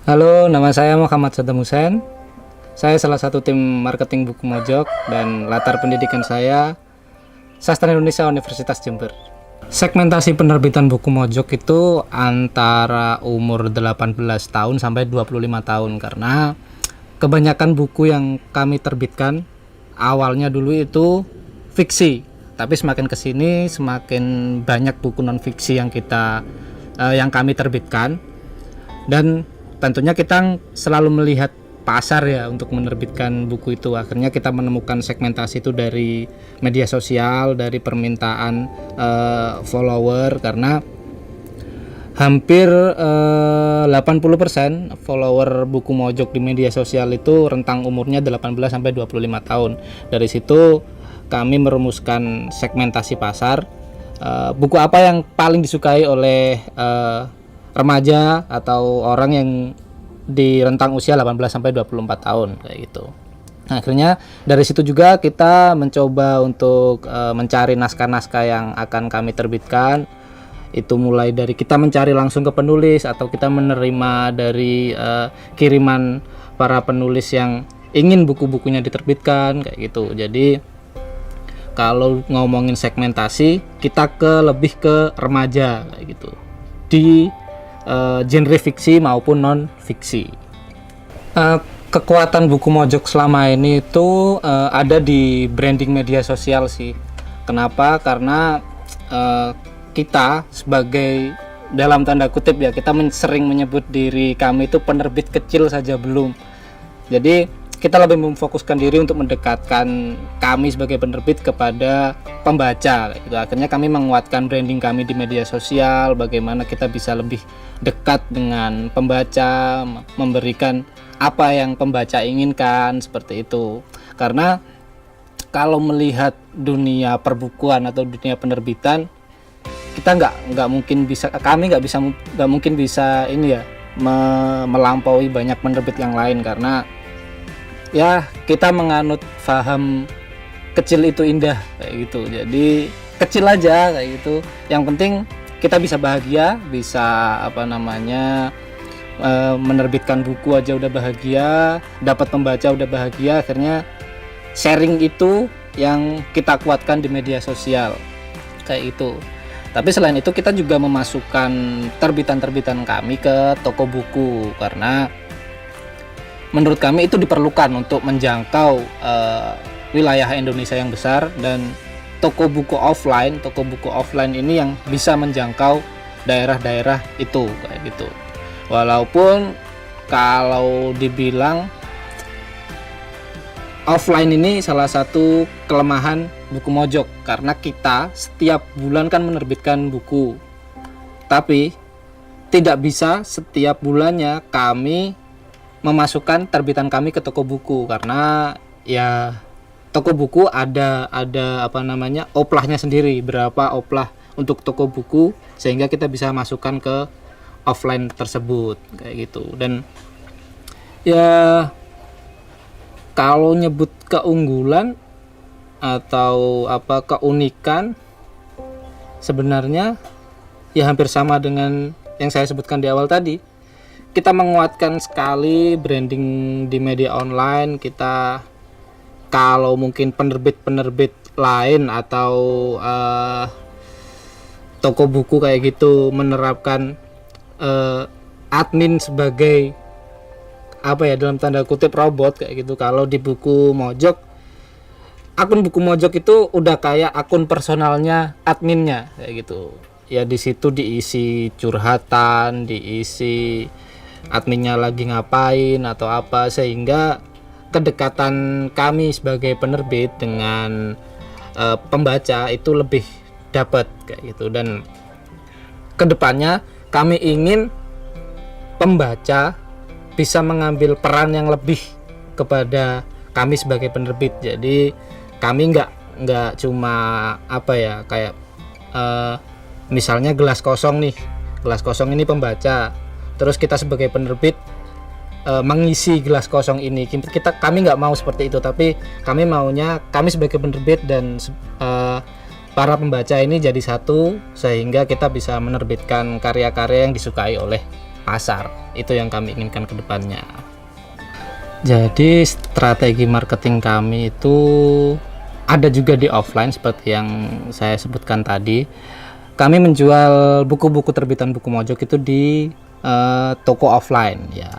Halo, nama saya Muhammad Saddam Hussein. Saya salah satu tim marketing Buku Mojok dan latar pendidikan saya Sastra Indonesia Universitas Jember. Segmentasi penerbitan Buku Mojok itu antara umur 18 tahun sampai 25 tahun karena kebanyakan buku yang kami terbitkan awalnya dulu itu fiksi, tapi semakin kesini semakin banyak buku non fiksi yang kami terbitkan. Dan tentunya kita selalu melihat pasar ya untuk menerbitkan buku itu. Akhirnya kita menemukan segmentasi itu dari media sosial, dari permintaan follower, karena hampir 80% follower Buku Mojok di media sosial itu rentang umurnya 18 sampai 25 tahun. Dari situ kami merumuskan segmentasi pasar. Buku apa yang paling disukai oleh remaja atau orang yang di rentang usia 18 sampai 24 tahun kayak gitu. Nah, akhirnya dari situ juga kita mencoba untuk mencari naskah-naskah yang akan kami terbitkan. Itu mulai dari kita mencari langsung ke penulis atau kita menerima dari kiriman para penulis yang ingin buku-bukunya diterbitkan kayak gitu. Jadi kalau ngomongin segmentasi, kita lebih ke remaja kayak gitu. Di genre fiksi maupun non fiksi. Kekuatan Buku Mojok selama ini itu ada di branding media sosial sih. Kenapa? Karena kita sebagai dalam tanda kutip ya, kita sering menyebut diri kami itu penerbit kecil saja belum. Jadi kita lebih memfokuskan diri untuk mendekatkan kami sebagai penerbit kepada pembaca gitu. Akhirnya kami menguatkan branding kami di media sosial, bagaimana kita bisa lebih dekat dengan pembaca, memberikan apa yang pembaca inginkan, seperti itu. Karena kalau melihat dunia perbukuan atau dunia penerbitan, kita nggak mungkin bisa, kami nggak mungkin bisa ini ya melampaui banyak penerbit yang lain, karena ya kita menganut paham kecil itu indah kayak gitu. Jadi kecil aja kayak gitu, yang penting kita bisa bahagia, bisa menerbitkan buku aja udah bahagia, dapat pembaca udah bahagia. Akhirnya sharing itu yang kita kuatkan di media sosial kayak itu. Tapi selain itu kita juga memasukkan terbitan-terbitan kami ke toko buku, karena menurut kami itu diperlukan untuk menjangkau wilayah Indonesia yang besar, dan toko buku offline ini yang bisa menjangkau daerah-daerah itu kayak gitu. Walaupun kalau dibilang offline ini salah satu kelemahan Buku Mojok, karena kita setiap bulan kan menerbitkan buku, tapi tidak bisa setiap bulannya kami memasukkan terbitan kami ke toko buku, karena ya toko buku ada oplahnya sendiri, berapa oplah untuk toko buku, sehingga kita bisa masukkan ke offline tersebut kayak gitu. Dan ya kalau nyebut keunggulan atau keunikan, sebenarnya ya hampir sama dengan yang saya sebutkan di awal tadi. Kita menguatkan sekali branding di media online. Kita, kalau mungkin penerbit-penerbit lain atau toko buku kayak gitu menerapkan admin sebagai dalam tanda kutip robot kayak gitu. Kalau di Buku Mojok, akun Buku Mojok itu udah kayak akun personalnya adminnya kayak gitu. Ya di situ diisi curhatan, diisi adminnya lagi ngapain atau apa, sehingga kedekatan kami sebagai penerbit dengan pembaca itu lebih dapat kayak gitu. Dan kedepannya kami ingin pembaca bisa mengambil peran yang lebih kepada kami sebagai penerbit. Jadi kami nggak cuma misalnya gelas kosong ini pembaca, terus kita sebagai penerbit mengisi gelas kosong ini. Kami nggak mau seperti itu, tapi kami sebagai penerbit dan para pembaca ini jadi satu, sehingga kita bisa menerbitkan karya-karya yang disukai oleh pasar. Itu yang kami inginkan ke depannya. Jadi strategi marketing kami itu ada juga di offline seperti yang saya sebutkan tadi. Kami menjual buku-buku terbitan Buku Mojok itu di toko offline. Ya,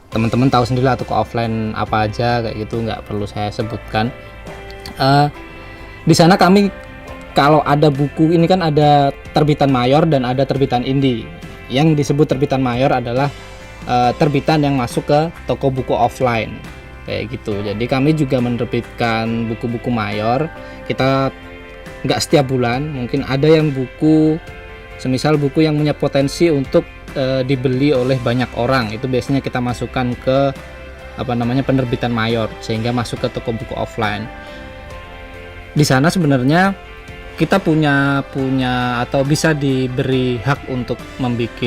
teman-teman tahu sendirilah toko offline apa aja kayak gitu, nggak perlu saya sebutkan. Di sana kami kalau ada buku ini kan ada terbitan mayor dan ada terbitan indie. Yang disebut terbitan mayor adalah terbitan yang masuk ke toko buku offline kayak gitu. Jadi kami juga menerbitkan buku-buku mayor. Kita nggak setiap bulan, mungkin ada yang buku semisal buku yang punya potensi untuk dibeli oleh banyak orang, itu biasanya kita masukkan ke penerbitan mayor sehingga masuk ke toko buku offline. Di sana sebenarnya kita punya atau bisa diberi hak untuk membuat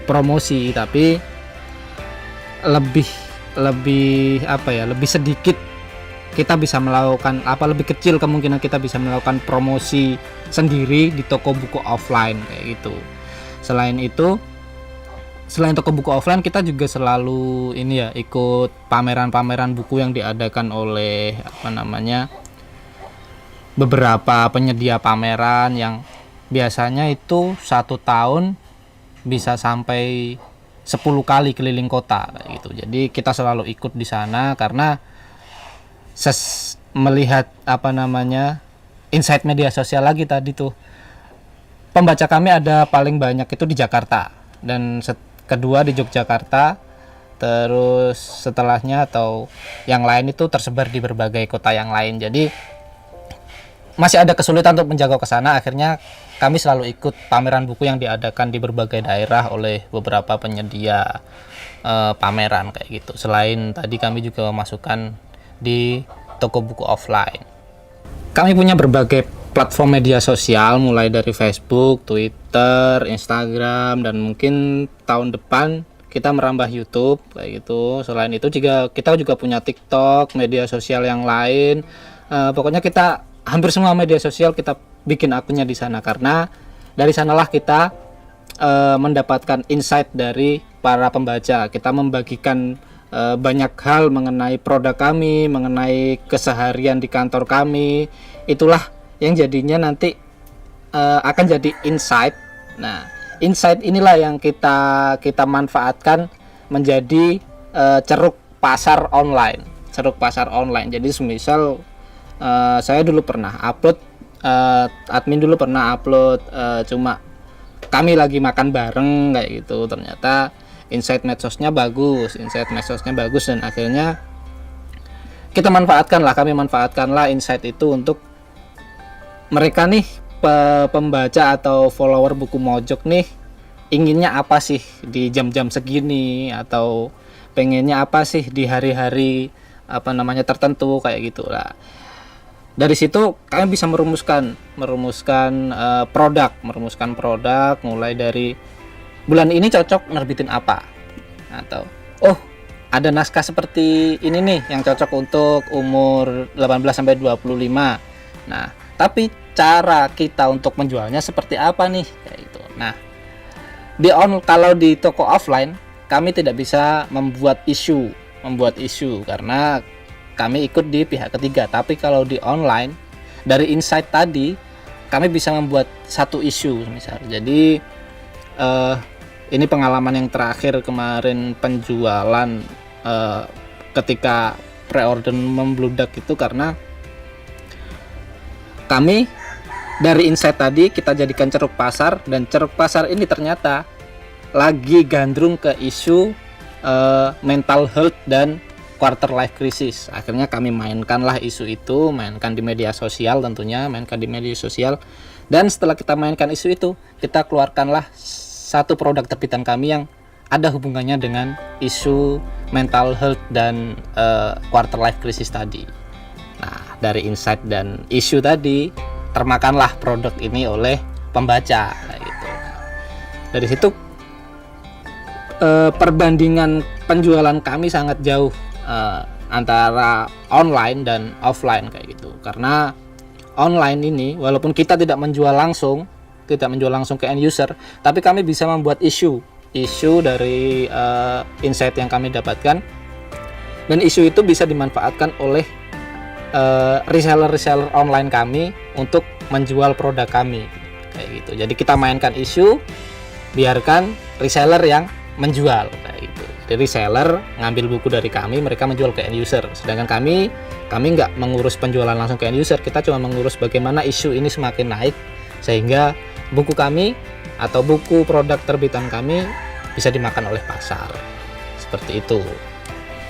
promosi, tapi lebih sedikit kita bisa melakukan lebih kecil kemungkinan kita bisa melakukan promosi sendiri di toko buku offline kayak gitu. Selain toko buku offline, kita juga selalu ikut pameran-pameran buku yang diadakan oleh beberapa penyedia pameran yang biasanya itu 1 tahun bisa sampai 10 kali keliling kota kayak gitu. Jadi kita selalu ikut di sana karena melihat insight media sosial lagi tadi tuh. Pembaca kami ada paling banyak itu di Jakarta dan kedua di Yogyakarta, terus setelahnya atau yang lain itu tersebar di berbagai kota yang lain. Jadi masih ada kesulitan untuk menjangkau ke sana. Akhirnya kami selalu ikut pameran buku yang diadakan di berbagai daerah oleh beberapa penyedia pameran kayak gitu. Selain tadi kami juga memasukkan di toko buku offline. Kami punya berbagai platform media sosial mulai dari Facebook, Twitter, Instagram, dan mungkin tahun depan kita merambah YouTube kayak gitu. Selain itu juga kita juga punya TikTok, media sosial yang lain. Pokoknya kita hampir semua media sosial kita bikin akunnya di sana karena dari sanalah kita mendapatkan insight dari para pembaca. Kita membagikan banyak hal mengenai produk kami, mengenai keseharian di kantor kami. Itulah yang jadinya nanti akan jadi insight. Nah, insight inilah yang kita manfaatkan menjadi ceruk pasar online. Jadi semisal saya dulu pernah upload, admin dulu pernah upload, cuma kami lagi makan bareng kayak gitu. Ternyata insight medsosnya bagus dan akhirnya kami manfaatkanlah insight itu untuk mereka nih, pembaca atau follower Buku Mojok nih, inginnya apa sih di jam-jam segini, atau pengennya apa sih di hari-hari tertentu kayak gitu lah. Dari situ kalian bisa merumuskan produk mulai dari bulan ini cocok nerbitin apa, atau ada naskah seperti ini nih yang cocok untuk umur 18 sampai 25. Nah, tapi cara kita untuk menjualnya seperti apa nih kayak gitu. Nah, kalau di toko offline kami tidak bisa membuat isu karena kami ikut di pihak ketiga. Tapi kalau di online dari insight tadi kami bisa membuat satu isu misal. Jadi ini pengalaman yang terakhir kemarin penjualan ketika pre-order membludak itu karena kami dari insight tadi kita jadikan ceruk pasar, dan ceruk pasar ini ternyata lagi gandrung ke isu mental health dan quarter life crisis. Akhirnya kami mainkanlah isu itu, mainkan di media sosial tentunya, dan setelah kita mainkan isu itu, kita keluarkanlah satu produk terbitan kami yang ada hubungannya dengan isu mental health dan quarter life crisis tadi. Nah, dari insight dan isu tadi termakanlah produk ini oleh pembaca gitu. Dari situ perbandingan penjualan kami sangat jauh antara online dan offline kayak gitu. Karena online ini walaupun kita tidak menjual langsung, tidak menjual langsung ke end user, tapi kami bisa membuat isu dari insight yang kami dapatkan, dan isu itu bisa dimanfaatkan oleh reseller online kami untuk menjual produk kami kayak gitu. Jadi kita mainkan isu, biarkan reseller yang menjual kayak gitu. Jadi reseller ngambil buku dari kami, mereka menjual ke end user, sedangkan kami nggak mengurus penjualan langsung ke end user, kita cuma mengurus bagaimana isu ini semakin naik sehingga buku kami atau buku produk terbitan kami bisa dimakan oleh pasar. Seperti itu.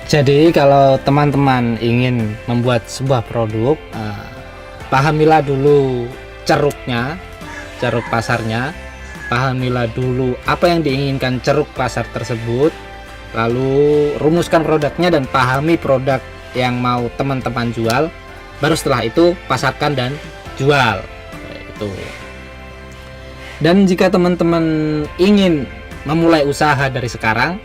Jadi kalau teman-teman ingin membuat sebuah produk, pahamilah dulu ceruk pasarnya, pahamilah dulu apa yang diinginkan ceruk pasar tersebut, lalu rumuskan produknya dan pahami produk yang mau teman-teman jual, baru setelah itu pasarkan dan jual itu. Dan jika teman-teman ingin memulai usaha dari sekarang,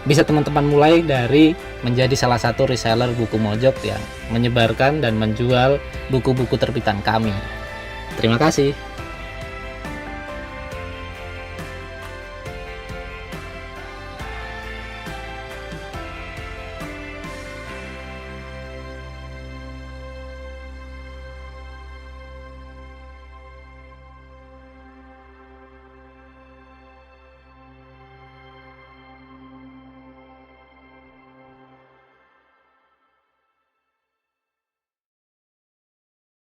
bisa teman-teman mulai dari menjadi salah satu reseller buku Mojok yang menyebarkan dan menjual buku-buku terbitan kami. Terima kasih.